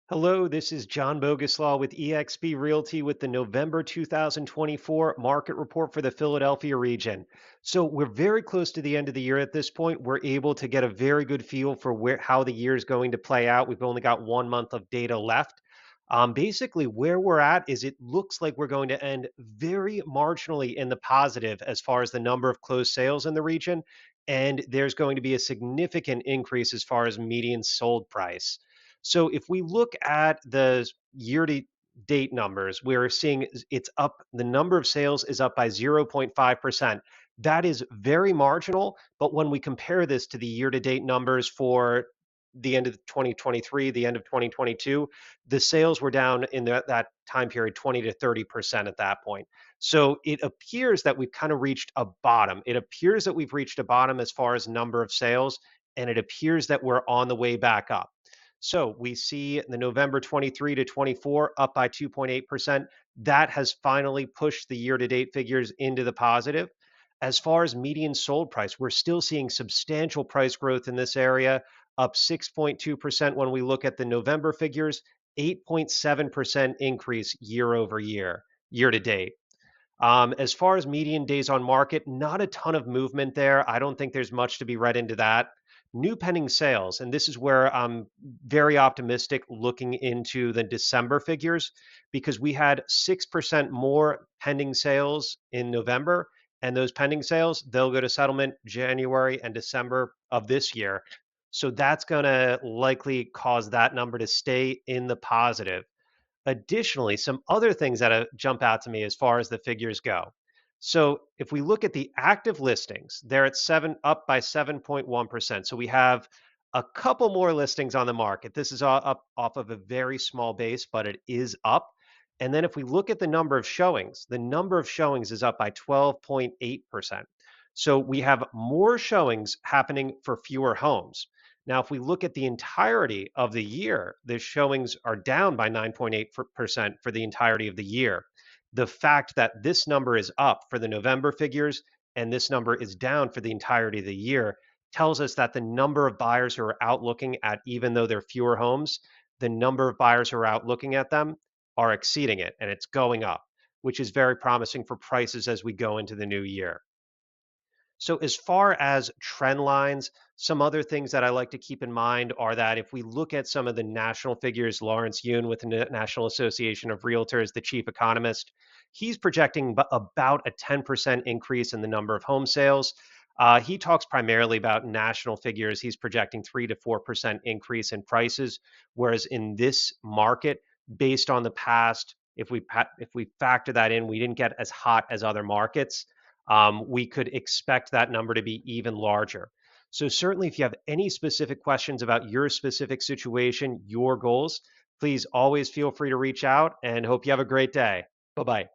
Hello, this is John Boguslaw with eXp Realty with the November 2024 market report for the Philadelphia region. So we're very close to the end of the year at this point. We're able to get a very good feel for how the year is going to play out. We've only got 1 month of data left. Basically, where we're at is it looks like we're going to end very marginally in the positive as far as the number of closed sales in the region. And there's going to be a significant increase as far as median sold price. So if we look at the year to date numbers, we're seeing it's up, the number of sales is up by 0.5%. That is very marginal. But when we compare this to the year to date numbers for the end of 2023, the end of 2022, the sales were down in that time period 20 to 30% at that point. So it appears that we've kind of reached a bottom. It appears that we've reached a bottom as far as number of sales, and it appears that we're on the way back up. So we see the November 23 to 24 up by 2.8%. That has finally pushed the year to date figures into the positive. As far as median sold price, we're still seeing substantial price growth in this area, up 6.2% when we look at the November figures, 8.7% increase year over year, year to date. As far as median days on market, not a ton of movement there. I don't think there's much to be read into that. New pending sales, and this is where I'm very optimistic looking into the December figures because we had 6% more pending sales in November. And those pending sales, they'll go to settlement January and December of this year. So that's going to likely cause that number to stay in the positive. Additionally, some other things that jump out to me as far as the figures go. So if we look at the active listings, they're at up by 7.1%. So we have a couple more listings on the market. This is up off of a very small base, but it is up. And then if we look at the number of showings, the number of showings is up by 12.8%. So we have more showings happening for fewer homes. Now, if we look at the entirety of the year, the showings are down by 9.8% for the entirety of the year. The fact that this number is up for the November figures and this number is down for the entirety of the year tells us that the number of buyers who are out looking at, even though there are fewer homes, the number of buyers who are out looking at them are exceeding it and it's going up, which is very promising for prices as we go into the new year. So, as far as trend lines, some other things that I like to keep in mind are that if we look at some of the national figures, Lawrence Yun with the National Association of Realtors, the chief economist, he's projecting about a 10% increase in the number of home sales. He talks primarily about national figures. He's projecting 3 to 4% increase in prices, whereas in this market, based on the past, if we factor that in, we didn't get as hot as other markets. We could expect that number to be even larger. So, certainly, if you have any specific questions about your specific situation, your goals, please always feel free to reach out and hope you have a great day. Bye bye.